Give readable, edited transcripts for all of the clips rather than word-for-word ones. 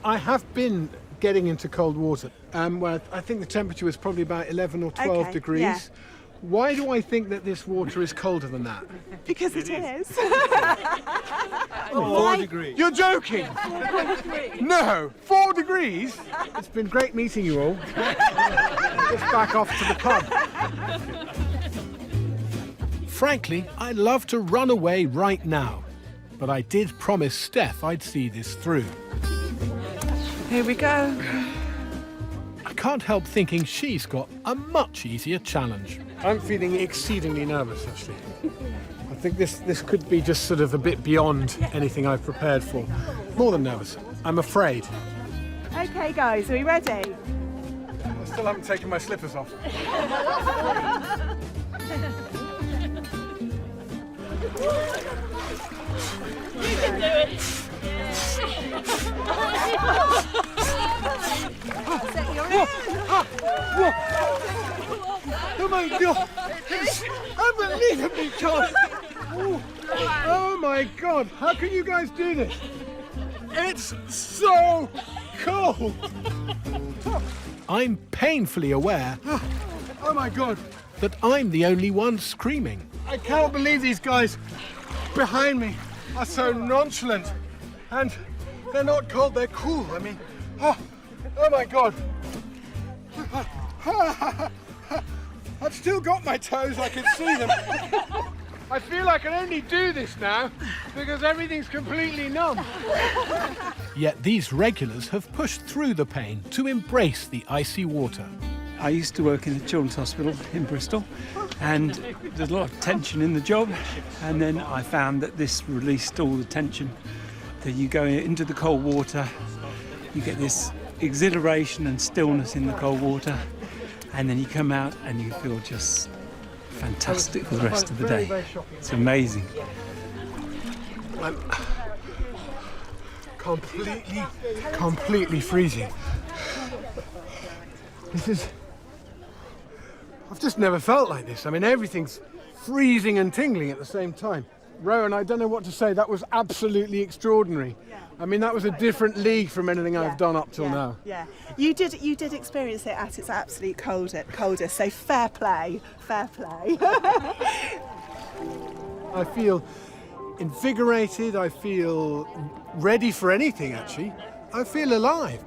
I have been getting into cold water, where I think the temperature was probably about 11 or 12 degrees. Yeah. Why do I think that this water is colder than that? Because it is. 4 degrees. You're joking? No, 4 degrees? It's been great meeting you all. Let's back off to the pub. Frankly, I'd love to run away right now, but I did promise Steph I'd see this through. Here we go. I can't help thinking she's got a much easier challenge. I'm feeling exceedingly nervous, actually. I think this could be just sort of a bit beyond anything I've prepared for. More than nervous, I'm afraid. Okay, guys, are we ready? I still haven't taken my slippers off. You can do it. Oh my God! It's unbelievably cold! Oh my God! How can you guys do this? It's so cold! I'm painfully aware, oh my God, that I'm the only one screaming. I cannot believe these guys behind me are so nonchalant. And they're not cold, they're cool. I mean, oh my God. I've still got my toes, I can see them. I feel I can only do this now because everything's completely numb. Yet these regulars have pushed through the pain to embrace the icy water. I used to work in the Children's Hospital in Bristol, and there's a lot of tension in the job, and then I found that this released all the tension. That you go into the cold water, you get this exhilaration and stillness in the cold water, and then you come out and you feel just fantastic for the rest of the day. It's amazing. I'm completely freezing. I've just never felt like this. I mean, everything's freezing and tingling at the same time. Rowan, I don't know what to say. That was absolutely extraordinary. I mean, that was a different league from anything I've done up till now. Yeah, you did experience it at its absolute coldest. So fair play, fair play. I feel invigorated. I feel ready for anything, actually. I feel alive.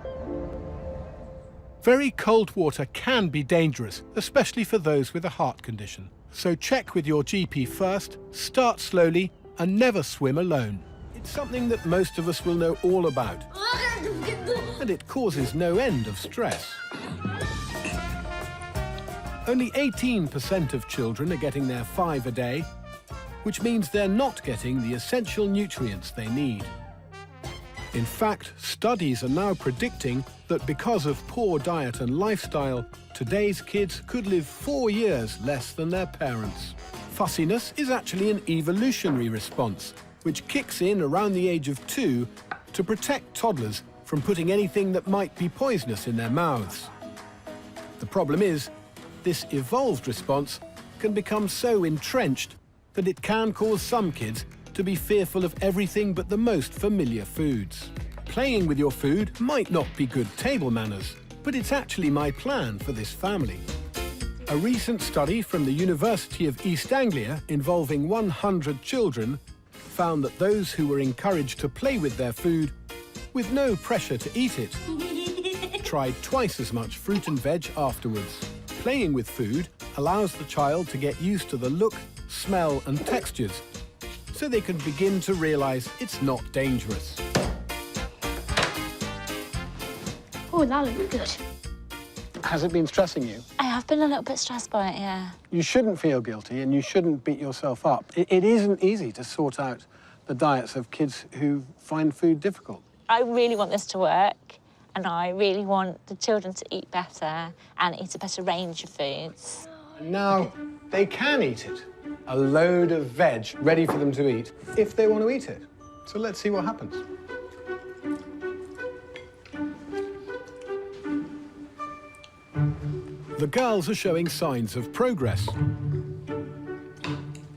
Very cold water can be dangerous, especially for those with a heart condition. So check with your GP first, start slowly, and never swim alone. It's something that most of us will know all about, and it causes no end of stress. Only 18% of children are getting their 5 a day, which means they're not getting the essential nutrients they need. In fact, studies are now predicting that because of poor diet and lifestyle, today's kids could live 4 years less than their parents. Fussiness is actually an evolutionary response, which kicks in around the age of 2 to protect toddlers from putting anything that might be poisonous in their mouths. The problem is, this evolved response can become so entrenched that it can cause some kids to be fearful of everything but the most familiar foods. Playing with your food might not be good table manners, but it's actually my plan for this family. A recent study from the University of East Anglia involving 100 children found that those who were encouraged to play with their food with no pressure to eat it tried twice as much fruit and veg afterwards. Playing with food allows the child to get used to the look, smell and textures, so they can begin to realise it's not dangerous. Oh, that looks good. Has it been stressing you? I have been a little bit stressed by it, yeah. You shouldn't feel guilty and you shouldn't beat yourself up. It isn't easy to sort out the diets of kids who find food difficult. I really want this to work, and I really want the children to eat better and eat a better range of foods. Now, they can eat it. A load of veg ready for them to eat if they want to eat it. So let's see what happens. The girls are showing signs of progress.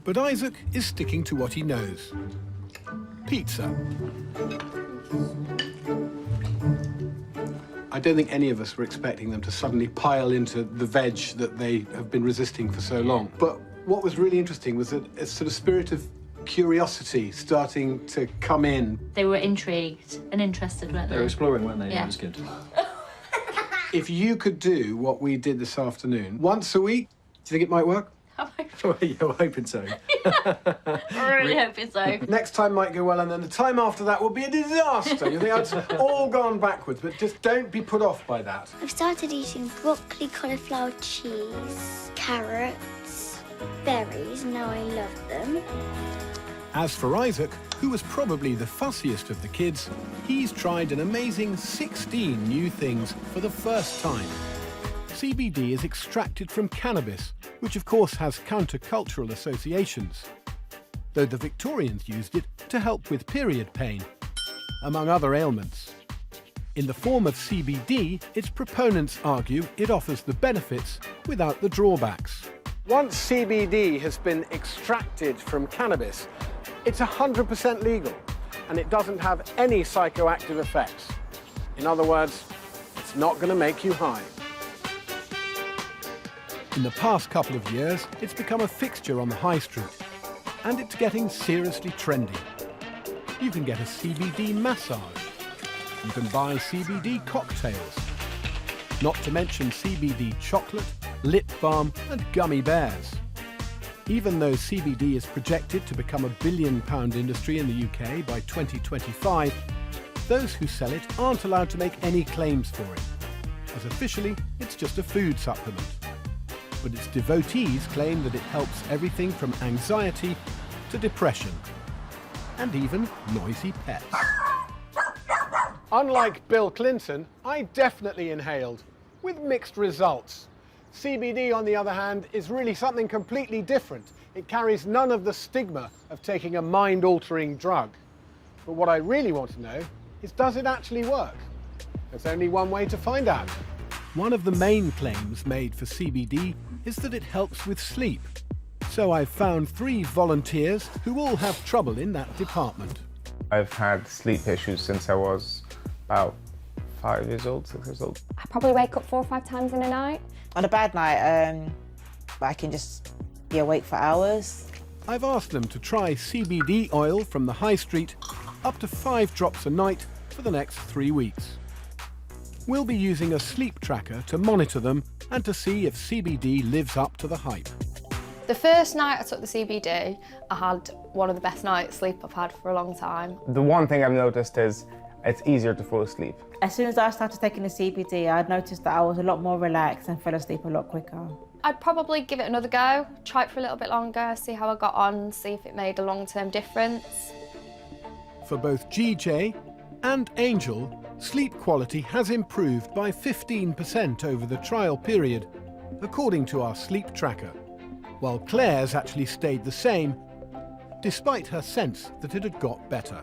But Isaac is sticking to what he knows. Pizza. I don't think any of us were expecting them to suddenly pile into the veg that they have been resisting for so long. But what was really interesting was that a sort of spirit of curiosity starting to come in. They were intrigued and interested, weren't they? They were exploring, weren't they? Yeah. It was good. If you could do what we did this afternoon once a week, do you think it might work? Well, yeah, we're hoping so. I'm really hoping so. Next time might go well, and then the time after that will be a disaster. You think it's all gone backwards, but just don't be put off by that. I've started eating broccoli, cauliflower, cheese, carrots, berries. Now I love them. As for Isaac, who was probably the fussiest of the kids, he's tried an amazing 16 new things for the first time. CBD is extracted from cannabis, which of course has countercultural associations, though the Victorians used it to help with period pain, among other ailments. In the form of CBD, its proponents argue it offers the benefits without the drawbacks. Once CBD has been extracted from cannabis, it's 100% legal, and it doesn't have any psychoactive effects. In other words, it's not going to make you high. In the past couple of years, it's become a fixture on the high street, and it's getting seriously trendy. You can get a CBD massage. You can buy CBD cocktails. Not to mention CBD chocolate, lip balm, and gummy bears. Even though CBD is projected to become a £1 billion industry in the UK by 2025, those who sell it aren't allowed to make any claims for it, as officially it's just a food supplement. But its devotees claim that it helps everything from anxiety to depression, and even noisy pets. Unlike Bill Clinton, I definitely inhaled, with mixed results. CBD, on the other hand, is really something completely different. It carries none of the stigma of taking a mind-altering drug. But what I really want to know is, does it actually work? There's only one way to find out. One of the main claims made for CBD is that it helps with sleep. So I've found 3 volunteers who all have trouble in that department. I've had sleep issues since I was about 5 years old, 6 years old. I probably wake up 4 or 5 times in a night. On a bad night, I can just be awake for hours. I've asked them to try CBD oil from the high street, up to 5 drops a night for the next 3 weeks. We'll be using a sleep tracker to monitor them and to see if CBD lives up to the hype. The first night I took the CBD, I had one of the best night's sleep I've had for a long time. The one thing I've noticed is it's easier to fall asleep. As soon as I started taking the CBD, I'd noticed that I was a lot more relaxed and fell asleep a lot quicker. I'd probably give it another go, try it for a little bit longer, see how I got on, see if it made a long-term difference. For both GJ and Angel, sleep quality has improved by 15% over the trial period, according to our sleep tracker, while Claire's actually stayed the same, despite her sense that it had got better.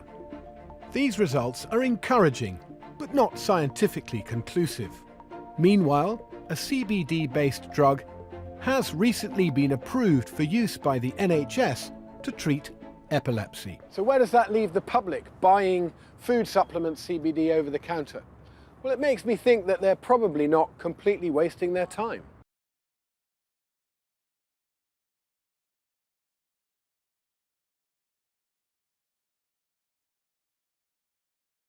These results are encouraging, but not scientifically conclusive. Meanwhile, a CBD-based drug has recently been approved for use by the NHS to treat epilepsy. So where does that leave the public buying food supplement CBD over the counter? Well, it makes me think that they're probably not completely wasting their time.